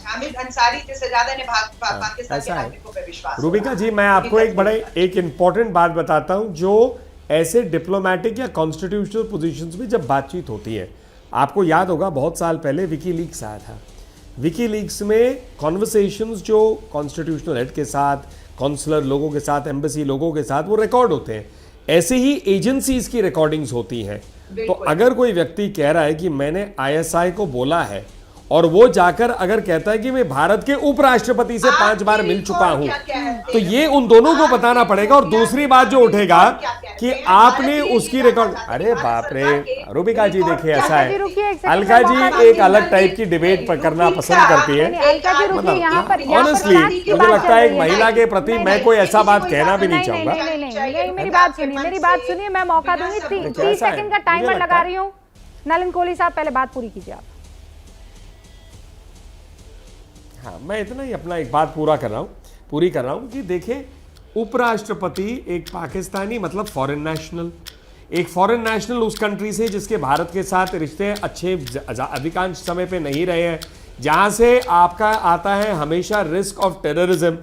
हामिद अंसारी से ज्यादा ने पाकिस्तान के नागरिकों पे विश्वास। रूबिका जी, मैं आपको एक इंपॉर्टेंट बात बताता हूँ, जो ऐसे डिप्लोमेटिक या कॉन्स्टिट्यूशनल पोजीशंस में जब बातचीत होती है, आपको याद होगा बहुत साल पहले विकीलीक्स आया था। विकीलीक्स में कॉन्वर्सेशंस जो कॉन्स्टिट्यूशनल हेड के साथ, कॉन्सुलर लोगों के साथ, एम्बेसी लोगों के साथ, वो रिकॉर्ड होते हैं। ऐसे ही एजेंसीज की रिकॉर्डिंग्स होती हैं। तो अगर कोई व्यक्ति कह रहा है कि मैंने आईएसआई को बोला है, और वो जाकर अगर कहता है कि मैं भारत के उपराष्ट्रपति से 5 बार मिल चुका हूं, तो ये उन दोनों को बताना पड़ेगा। और दूसरी बात जो उठेगा कि आपने उसकी रिकॉर्ड, अरे बाप रे रूबिका जी, देखिए ऐसा है, अलका जी एक अलग टाइप की डिबेट करना पसंद करती है। ऑनेस्टली मुझे लगता है एक महिला के प्रति मैं कोई ऐसा बात कहना भी नहीं चाहूंगा। मेरी बात सुनिए, मैं मौका दूंगी। 30 सेकंड का टाइमर लगा रही हूँ। नलिन कोहली साहब, पहले बात पूरी कीजिए आप। हाँ, मैं इतना ही अपना एक बात पूरी कर रहा हूँ कि देखिए, उपराष्ट्रपति एक पाकिस्तानी, मतलब फॉरेन नेशनल, एक फॉरेन नेशनल उस कंट्री से जिसके भारत के साथ रिश्ते अच्छे अधिकांश समय पे नहीं रहे हैं, जहां से आपका आता है हमेशा रिस्क ऑफ टेररिज्म।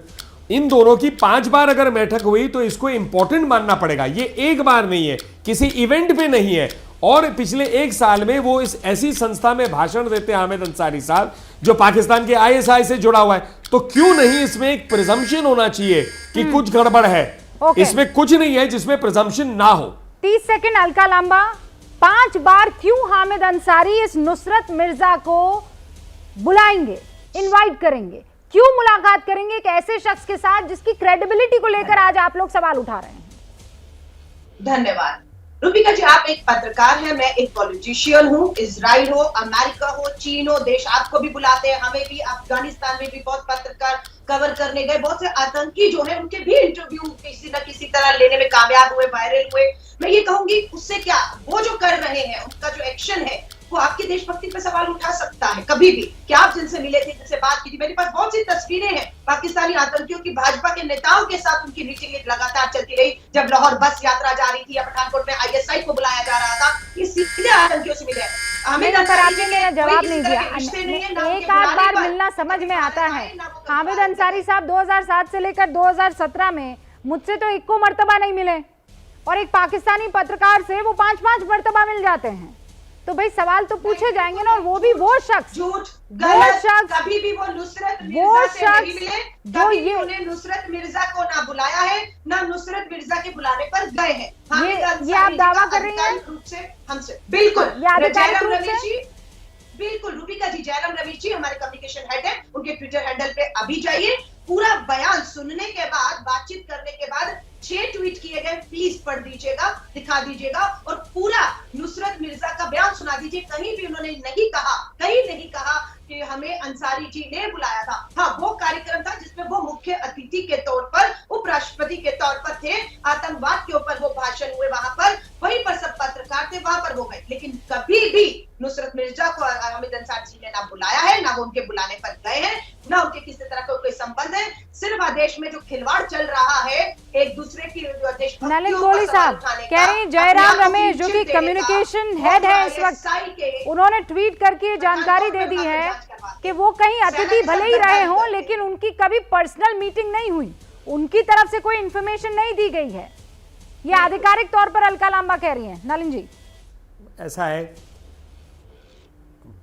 इन दोनों की 5 बार अगर बैठक हुई तो इसको इंपॉर्टेंट मानना पड़ेगा। ये एक बार नहीं है, किसी इवेंट पे नहीं है। और पिछले 1 साल में वो इस ऐसी संस्था में भाषण देते हैं हामिद अंसारी साहब, जो पाकिस्तान के आईएसआई से जुड़ा हुआ है। तो क्यों नहीं इसमें एक प्रिजम्पशन होना चाहिए कि कुछ गड़बड़ है? इसमें कुछ नहीं है जिसमें प्रिजम्पशन ना हो। 30 सेकंड अलका लांबा, 5 बार क्यों हामिद अंसारी इस नुसरत मिर्जा को बुलाएंगे, इनवाइट करेंगे? क्यों मुलाकात करेंगे एक ऐसे शख्स के साथ जिसकी क्रेडिबिलिटी को लेकर आज आप लोग सवाल उठा रहे हैं? धन्यवाद। रूबिका जी, आप एक पत्रकार हैं, मैं एक पॉलिटिशियन हूँ। इजराइल हो, अमेरिका हो, चीन हो, देश आपको भी बुलाते हैं, हमें भी। अफगानिस्तान में भी बहुत पत्रकार कवर करने गए, बहुत से आतंकी जो है उनके भी इंटरव्यू किसी न किसी तरह लेने में कामयाब हुए, वायरल हुए। मैं ये कहूंगी उससे क्या, वो जो कर रहे हैं उनका जो एक्शन है वो आपकी देशभक्ति पे सवाल उठा सकता है कभी भी। क्या आप जिनसे मिले थे, जिनसे बात की थी? मेरे पास बहुत सी तस्वीरें हैं पाकिस्तानी आतंकियों की भाजपा के नेताओं के साथ उनकी मीटिंग लगातार चलती रही। जब लाहौर बस यात्रा जा रही थी या पठानकोट में आईएसआई को बुलाया जा रहा था, ये सीधे आतंकियों से मिले। हामिद अंसारी ने जवाब नहीं दिया। एक आध बार मिलना समझ में आता है। हामिद अंसारी साहब 2007 से लेकर 2017 में मुझसे तो इक्को मर्तबा नहीं मिले, और एक पाकिस्तानी पत्रकार से वो 5-5 मर्तबा मिल जाते हैं। तो भाई सवाल तो पूछे जाएंगे ना, और वो भी वो शख्स, झूठ, वो शख्स, कभी भी वो नुसरत मिर्जा से नहीं मिले, जो कभी ये भी उन्हें नुसरत मिर्जा को ना बुलाया है, ना नुसरत मिर्जा के बुलाने पर गए हैं। ये आप दावा कर रही हैं रूप से हमसे? बिल्कुल। आधिकारिक जयराम रूप रमेश से? जी, बिल्कुल रूबिका जी, जयराम रमेश जी हमारे कम्युनिकेशन हेड है, उनके ट्विटर हैंडल पे अभी जाइए। पूरा बयान सुनने के बाद, बातचीत करने के बाद 6 ट्वीट किए गए, प्लीज पढ़ दीजिएगा, दिखा दीजिएगा, और पूरा नुसरत मिर्जा का बयान सुना दीजिए। कहीं भी उन्होंने नहीं कहा कि हमें अंसारी जी ने बुलाया था। हाँ, वो कार्यक्रम था जिसमें वो मुख्य अतिथि के तौर पर, उपराष्ट्रपति के तौर पर थे। आतंकवाद के ऊपर वो भाषण हुए वहां पर, वहीं पर सब पत्रकार थे, वहां पर वो गए। लेकिन कभी भी नुसरत मिर्जा को हामिद अंसारी जी ने ना बुलाया है, ना वो उनके बुलाने पर गए हैं, ना उनके किसी तरह का कोई संबंध है। सिर्फ आदेश में जो खिलवाड़ चल रहा है एक दूसरे की नलिन कोहली साहब कह रही हैं, जयराम रमेश जो कि कम्युनिकेशन हेड है इस वक्त, उन्होंने ट्वीट करके जानकारी दे दी है कि वो कहीं अतिथि भले ही रहे हों, लेकिन उनकी कभी पर्सनल मीटिंग नहीं हुई, उनकी तरफ से कोई इंफॉर्मेशन नहीं दी गई है। ये आधिकारिक तौर पर अलका लांबा कह रही हैं। नलिन जी, ऐसा है,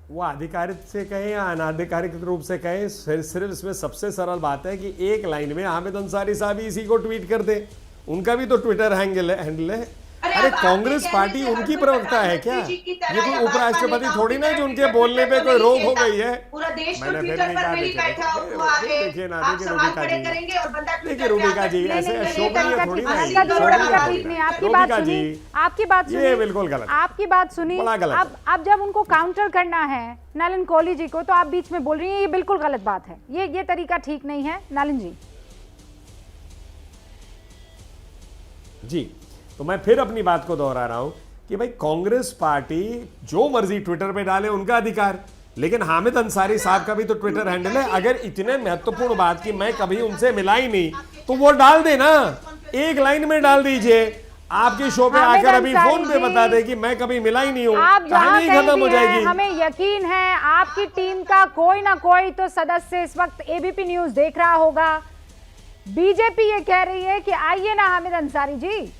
वो आधिकारिक से कहे या अनाधिकारिक रूप से कहे, सिर्फ इसमें सबसे सरल बात है कि एक लाइन में हामिद अंसारी साहब ही इसी को ट्वीट कर दे। उनका भी तो ट्विटर हैंडल है। अरे कांग्रेस पार्टी उनकी प्रवक्ता है क्या? ये कोई उपराष्ट्रपति थोड़ी ना जो उनके बोलने पे कोई रोक हो गई है। पूरा देश मैंने फिर नहीं कहा, देखिए ना, देखिए रूबिका जी ऐसे शोभनीय थोड़ी ना है। आपकी बात सुनी, ये बिल्कुल गलत, आपकी बात सुनी। अब जब उनको काउंटर करना है नलिन कोहली जी को, तो आप बीच में बोल रही हैं ये बिल्कुल गलत बात है, ये तरीका ठीक नहीं है। नलिन जी, तो मैं फिर अपनी बात को दोहरा रहा हूं कि भाई कांग्रेस पार्टी जो मर्जी ट्विटर पे डाले, उनका अधिकार, लेकिन हामिद अंसारी साहब का भी तो ट्विटर हैंडल है। अगर इतने महत्वपूर्ण बात की मैं कभी उनसे मिला ही नहीं, तो वो डाल देना, एक लाइन में डाल दीजिए। आपके शो पे आकर अभी फोन पे बता दे कि मैं कभी मिला ही नहीं हूँ, कहानी खत्म हो जाएगी। हमें यकीन है आपकी टीम का कोई ना कोई तो सदस्य इस वक्त एबीपी न्यूज देख रहा होगा। बीजेपी ये कह रही है कि आइए ना हामिद अंसारी जी,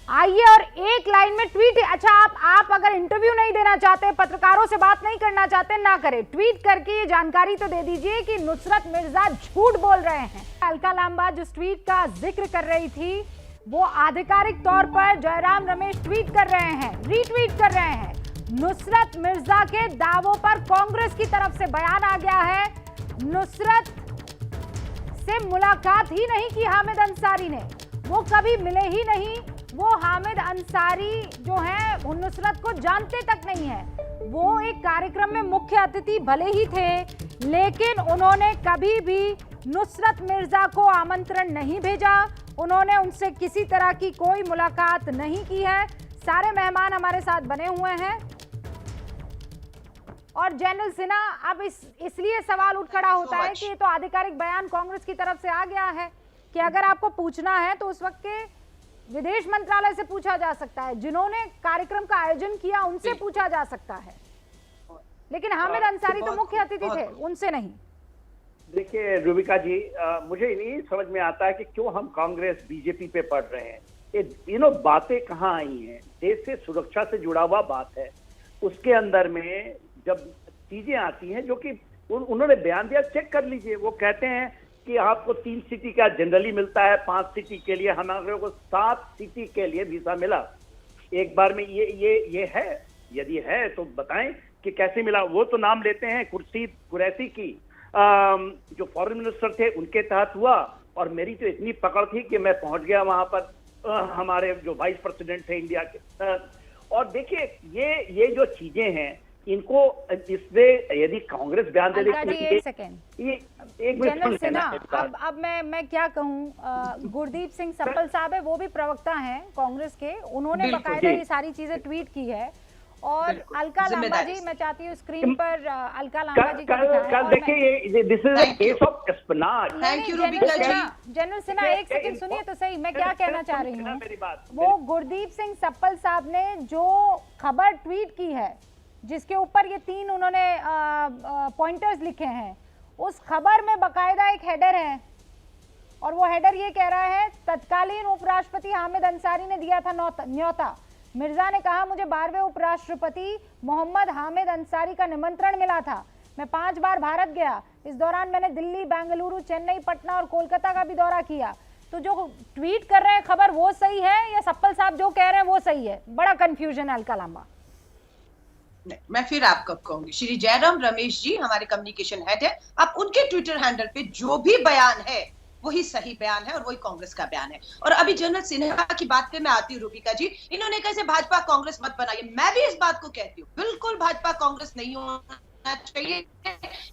आइए और एक लाइन में ट्वीट। अच्छा, आप अगर इंटरव्यू नहीं देना चाहते, पत्रकारों से बात नहीं करना चाहते, ना करें, ट्वीट करके ये जानकारी तो दे दीजिए कि नुसरत मिर्जा झूठ बोल रहे हैं। अलका लांबा जिस ट्वीट का जिक्र कर रही थी, वो आधिकारिक तौर पर जयराम रमेश ट्वीट कर रहे हैं, रीट्वीट कर रहे हैं। नुसरत मिर्जा के दावों पर कांग्रेस की तरफ से बयान आ गया है। नुसरत से मुलाकात ही नहीं की हामिद अंसारी ने, वो कभी मिले ही नहीं। वो हामिद अंसारी जो है नुसरत को जानते तक नहीं है। वो एक कार्यक्रम में मुख्य अतिथि भले ही थे, लेकिन उन्होंने कभी भी नुसरत मिर्जा को आमंत्रण नहीं भेजा, उन्होंने उनसे किसी तरह की कोई मुलाकात नहीं की है। सारे मेहमान हमारे साथ बने हुए हैं। और जनरल सिन्हा, अब इसलिए सवाल उठ खड़ा होता है कि ये तो आधिकारिक बयान कांग्रेस की तरफ से आ गया है कि अगर आपको पूछना है तो उस वक्त के विदेश मंत्रालय से पूछा जा सकता है, जिन्होंने कार्यक्रम का आयोजन किया उनसे पूछा जा सकता है, लेकिन हामिद अंसारी तो मुख्य अतिथि थे, उनसे नहीं। देखिए रूबिका जी, मुझे नहीं समझ में आता है कि क्यों हम कांग्रेस बीजेपी पे पड़ रहे हैं। ये बातें कहाँ आई हैं? देश से सुरक्षा से जुड़ा हुआ बात है, उसके अंदर में जब चीजें आती हैं जो कि उन्होंने बयान दिया, चेक कर लीजिए। वो कहते हैं कि आपको 3 सिटी का जनरली मिलता है, 5 सिटी के लिए, हमारे को 7 सिटी के लिए वीजा मिला एक बार में। ये है, यदि है तो बताएं कि कैसे मिला। वो तो नाम लेते हैं खुर्शीद कुरैशी की, जो फॉरेन मिनिस्टर थे, उनके तहत हुआ, और मेरी तो इतनी पकड़ थी कि मैं पहुंच गया वहां पर। हमारे जो वाइस प्रेसिडेंट थे इंडिया के। और देखिए ये जो चीजें हैं इनको इससे यदि कांग्रेस बयान दे अलका जी, एक सेकेंड। ये एक मिनट जनरल सुन सिन्हा, लेना। अब मैं क्या कहूँ, गुरदीप सिंह सप्पल साहब है, वो भी प्रवक्ता हैं कांग्रेस के, उन्होंने बिल्कुल, बकायदा जी। ये सारी चीजें ट्वीट की है। और बिल्कुल, अलका लांबा जिम्मेदारी जी, से। मैं चाहती हूँ स्क्रीन पर अलका लांबा जी को कल दिखाएं। और देखिए this is Thank you. Case of espionage. Thank you, नहीं, रूबिका जी। जनरल सिन्हा, एक सेकंड सुनिए तो सही, मैं क्या कहना चाह रही हूँ। मेरी बात वो गुरदीप सिंह सप्पल साहब ने जो खबर ट्वीट की है, जिसके ऊपर ये 3 उन्होंने पॉइंटर्स लिखे हैं, उस खबर में बकायदा एक हेडर है, और वो हेडर ये कह रहा है, तत्कालीन उपराष्ट्रपति हामिद अंसारी ने दिया था न्योता। मिर्जा ने कहा, मुझे 12वें उपराष्ट्रपति मोहम्मद हामिद अंसारी का निमंत्रण मिला था। मैं 5 बार भारत गया। इस दौरान मैंने दिल्ली, बेंगलुरु, चेन्नई, पटना और कोलकाता का भी दौरा किया। तो जो ट्वीट कर रहे हैं खबर वो सही है या सप्पल साहब जो कह रहे हैं वो सही है? बड़ा कंफ्यूजन है अलका लांबा। मैं फिर आपको कहूंगी, श्री जयराम रमेश जी हमारे कम्युनिकेशन हेड है, आप उनके ट्विटर हैंडल पे जो भी बयान है वही सही बयान है और वही कांग्रेस का बयान है। और अभी जनरल सिन्हा की बात पे मैं आती हूँ रूबिका जी, इन्होंने कैसे भाजपा कांग्रेस मत बनाइए, मैं भी इस बात को कहती हूँ, बिल्कुल भाजपा कांग्रेस नहीं होना चाहिए।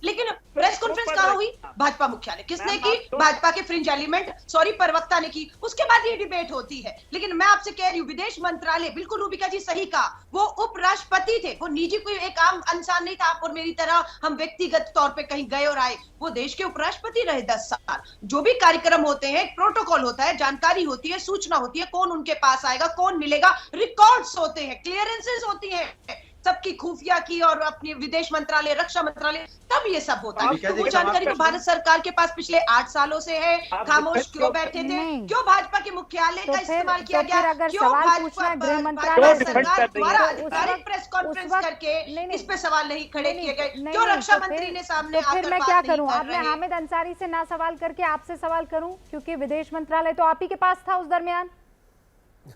लेकिन प्रेस कॉन्फ्रेंस कहाँ हुई? भाजपा मुख्यालय। किसने की? भाजपा के फ्रिंज एलिमेंट, सॉरी प्रवक्ता ने की। उसके बाद ये डिबेट होती है। लेकिन मैं आपसे कह रही हूँ, विदेश मंत्रालय, बिल्कुल रूबिका जी सही कहा, वो उपराष्ट्रपति थे, वो निजी कोई एक आम इंसान नहीं था। आप और मेरी तरह हम व्यक्तिगत तौर पे कहीं गए और आए, वो देश के उपराष्ट्रपति रहे 10 साल। जो भी कार्यक्रम होते हैं, प्रोटोकॉल होता है, जानकारी होती है, सूचना होती है, कौन उनके पास आएगा, कौन मिलेगा, रिकॉर्ड्स होते हैं, क्लियरेंसेस होती है सबकी, खुफिया की और अपनी विदेश मंत्रालय, रक्षा मंत्रालय, तब ये सब होता है। तो वो जानकारी तो भारत सरकार के पास पिछले 8 सालों से है। खामोश क्यों बैठे थे? क्यों भाजपा के मुख्यालय का इस्तेमाल किया गया? क्यों भाजपा सरकार द्वारा आधिकारिक प्रेस कॉन्फ्रेंस करके इस पे सवाल नहीं खड़े किए गए? क्यों रक्षा मंत्री ने सामने आकर फिर मैं क्या करूं? अब मैं हामिद अंसारी से ना सवाल करके आपसे सवाल करूं, क्योंकि विदेश मंत्रालय तो आप ही के पास था उस दरमियान।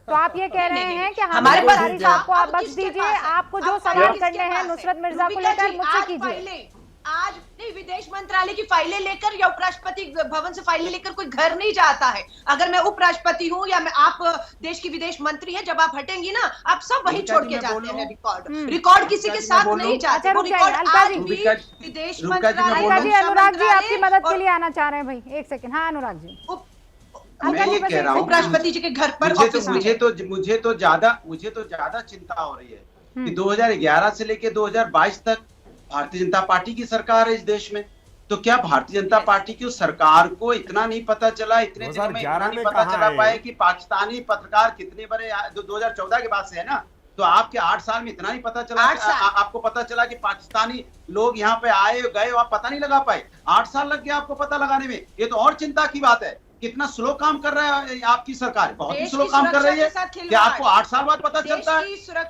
तो आप ये कह रहे हैं कि हमारे अंसारी साहब को आप बख्श दीजिए, आपको जो सवाल करने हैं नुसरत मिर्जा को लेकर मुझसे कीजिए। आज नहीं, विदेश मंत्रालय की फाइलें लेकर या उपराष्ट्रपति भवन से फाइलें लेकर कोई घर नहीं जाता है। अगर मैं उपराष्ट्रपति हूँ या मैं, आप देश की विदेश मंत्री हैं, जब आप हटेंगी ना, आप सब वही छोड़ के जाते हैं। रिकॉर्ड किसी के साथ नहीं जाते। वो रिकॉर्ड आज भी विदेश मंत्रालय। अनुराग जी आपकी मदद के लिए आना चाह रहे हैं भाई, एक सेकंड। हाँ अनुराग जी, मैं ये कह रहा हूँ, उपराष्ट्रपति जी के घर पर मुझे तो ज्यादा चिंता हो रही है कि 2011 से लेकर 2022 तक भारतीय जनता पार्टी की सरकार है इस देश में। तो क्या भारतीय जनता पार्टी की उस सरकार को इतना नहीं पता चला, इतने दिनों में इतना नहीं पता चला पाए कि पाकिस्तानी पत्रकार कितने बड़े, 2014 के बाद से है ना, तो आपके 8 साल में इतना नहीं पता चला? आपको पता चला कि पाकिस्तानी लोग यहाँ पे आए गए, आप पता नहीं लगा पाए? 8 साल लग गया आपको पता लगाने में। ये तो और चिंता की बात है। कितना स्लो काम कर रहा है आपकी सरकार, बहुत ही स्लो काम कर रही है। क्या आपको 8 साल बाद पता चलता है?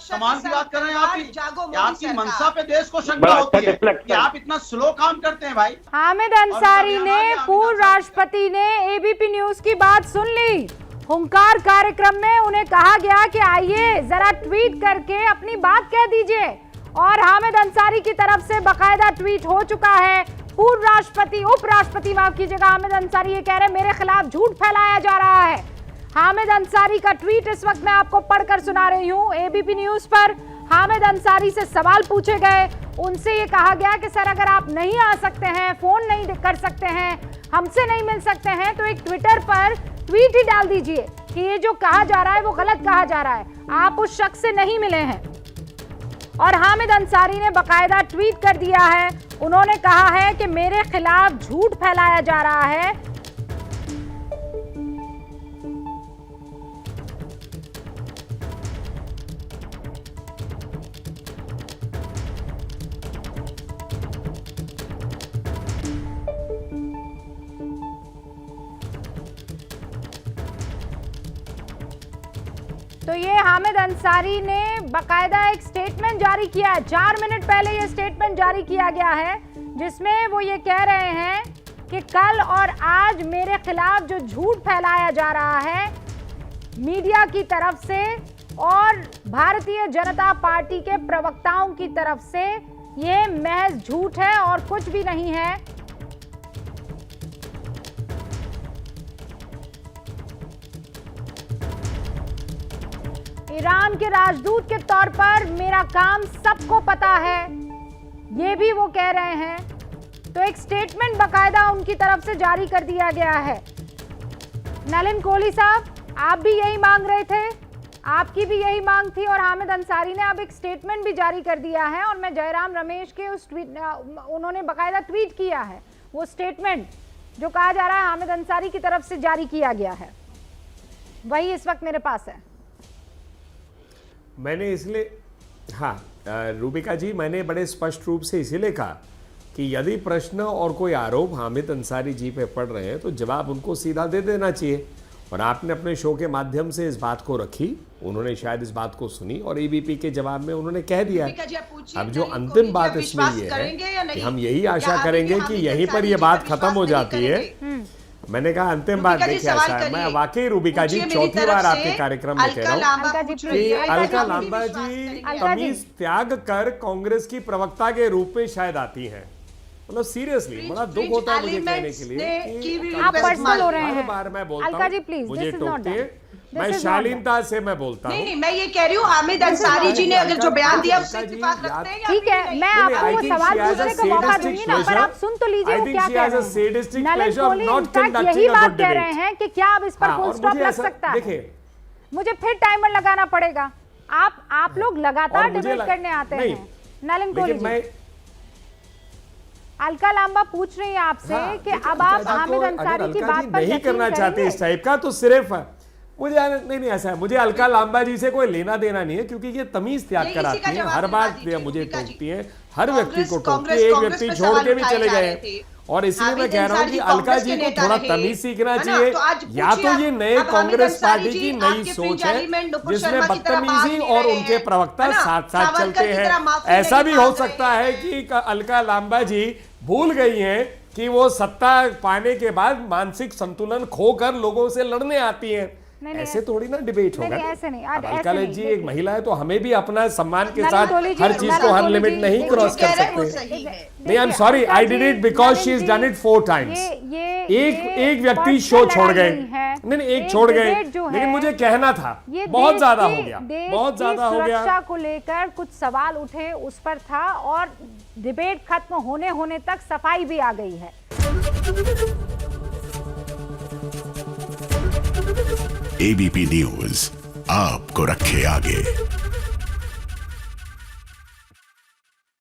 कमाल की बात कर रहे हैं आप। आपकी मंशा पे देश को शंका होती है कि आप इतना स्लो काम करते हैं भाई। हामिद अंसारी ने, पूर्व राष्ट्रपति ने एबीपी न्यूज की बात सुन ली। हुंकार कार्यक्रम में उन्हें कहा गया कि आइए जरा ट्वीट करके अपनी बात कह दीजिए, और हामिद अंसारी की तरफ से बकायदा ट्वीट हो चुका है। पूर्व राष्ट्रपति, उपराष्ट्रपति माफ कीजिएगा, हामिद अंसारी ये कह रहे हैं मेरे खिलाफ झूठ फैलाया जा रहा है। हामिद अंसारी का ट्वीट इस वक्त मैं आपको पढ़कर सुना रही हूँ। एबीपी न्यूज पर हामिद अंसारी से सवाल पूछे गए, उनसे ये कहा गया कि सर अगर आप नहीं आ सकते हैं, फोन नहीं कर सकते हैं, हमसे नहीं मिल सकते हैं, तो एक ट्विटर पर ट्वीट ही डाल दीजिए कि ये जो कहा जा रहा है वो गलत कहा जा रहा है, आप उस शख्स से नहीं मिले हैं। और हामिद अंसारी ने बकायदा ट्वीट कर दिया है, उन्होंने कहा है कि मेरे खिलाफ झूठ फैलाया जा रहा है। तो ये हामिद अंसारी ने बकायदा एक स्टेटमेंट जारी किया है, 4 मिनट पहले ये स्टेटमेंट जारी किया गया है, जिसमें वो ये कह रहे हैं कि कल और आज मेरे खिलाफ जो झूठ फैलाया जा रहा है मीडिया की तरफ से और भारतीय जनता पार्टी के प्रवक्ताओं की तरफ से, ये महज झूठ है और कुछ भी नहीं है। ईरान के राजदूत के तौर पर मेरा काम सबको पता है, ये भी वो कह रहे हैं। तो एक स्टेटमेंट बकायदा उनकी तरफ से जारी कर दिया गया है। नलिन कोहली साहब, आप भी यही मांग रहे थे, आपकी भी यही मांग थी और हामिद अंसारी ने अब एक स्टेटमेंट भी जारी कर दिया है। और मैं जयराम रमेश के उस ट्वीट, उन्होंने बकायदा ट्वीट किया है वो स्टेटमेंट जो कहा जा रहा है हामिद अंसारी की तरफ से जारी किया गया है, वही इस वक्त मेरे पास है। मैंने इसलिए, हाँ रूबिका जी, मैंने बड़े स्पष्ट रूप से इसीलिए कहा कि यदि प्रश्न और कोई आरोप हामिद अंसारी जी पे पड़ रहे हैं तो जवाब उनको सीधा दे देना चाहिए। और आपने अपने शो के माध्यम से इस बात को रखी, उन्होंने शायद इस बात को सुनी और एबीपी के जवाब में उन्होंने कह दिया। अब जो अंतिम बात इसमें ये है कि हम यही आशा करेंगे कि यहीं पर ये बात खत्म हो जाती है। मैंने कहा अंतिम बात देखिए ऐसा है, मैं वाकई रूबिका जी चौथी बार आपके कार्यक्रम में कह रहा हूँ कि अलका लांबा जी तमीज त्याग कर कांग्रेस की प्रवक्ता के रूप में शायद आती हैं। मतलब सीरियसली बड़ा दुख होता है मुझे कहने के लिए कि आप पर्सनल हो रहे हैं। हर बार मैं बोलता अलका जी हूँ प्लीज, मुझे टोकते हैं, मैं शालीनता से मैं बोलता हूँ। नहीं, मैं ये कह रही हूँ हामिद अंसारी जी ने अगर जो बयान दिया उससे इत्तेफाक रखते हैं या ठीक है, मैं आपको वो सवाल पूछने का मौका दूंगी ना, पर आप सुन तो लीजिए वो क्या कह रहे हैं। नलिन कोहली इनफैक्ट यही बात कह रहे हैं कि क्या अब इस पर फुल स्टॉप लग सकता है। देखिए, मुझे फिर टाइमर लगाना पड़ेगा। आप लोग लगातार डिबेट करने आते हैं। नलिन कोहली जी, अलका लांबा पूछ रही है आपसे कि अब आप हामिद अंसारी की बात पर नहीं करना चाहते इस टाइप का, तो सिर्फ मुझे नहीं ऐसा है, मुझे अलका लांबा जी से कोई लेना देना नहीं है, क्योंकि ये तमीज त्याग कराती है, हर बार मुझे टोकती है, हर व्यक्ति को टोकती है। एक व्यक्ति छोड़ के भी चले गए और इसलिए मैं कह रहा हूँ कि अलका जी को थोड़ा तमीज सीखना चाहिए। या तो ये नए कांग्रेस पार्टी की नई सोच है जिसमें बदतमीजी और उनके प्रवक्ता साथ साथ चलते हैं। ऐसा भी हो सकता है कि अलका लांबा जी भूल गई हैं कि वो सत्ता पाने के बाद मानसिक संतुलन खोकर लोगों से लड़ने आती हैं। ऐसे थोड़ी ना डिबेट होगा। ऐसे नहीं, अलका जी एक महिला है तो हमें भी अपना सम्मान के साथ हर चीज को, हर लिमिट नहीं क्रॉस कर सकते। नहीं, I am sorry, I did it because she is done it 4 times. एक व्यक्ति शो छोड़ गए, नहीं एक छोड़ गए, लेकिन मुझे कहना था, बहुत ज्यादा हो गया, बहुत ज्यादा हो गया। सुरक्षा को लेकर कुछ सवाल उठे, उस पर था और डिबेट खत्म होने तक सफाई भी आ गई है। एबीपी न्यूज आपको रखे आगे।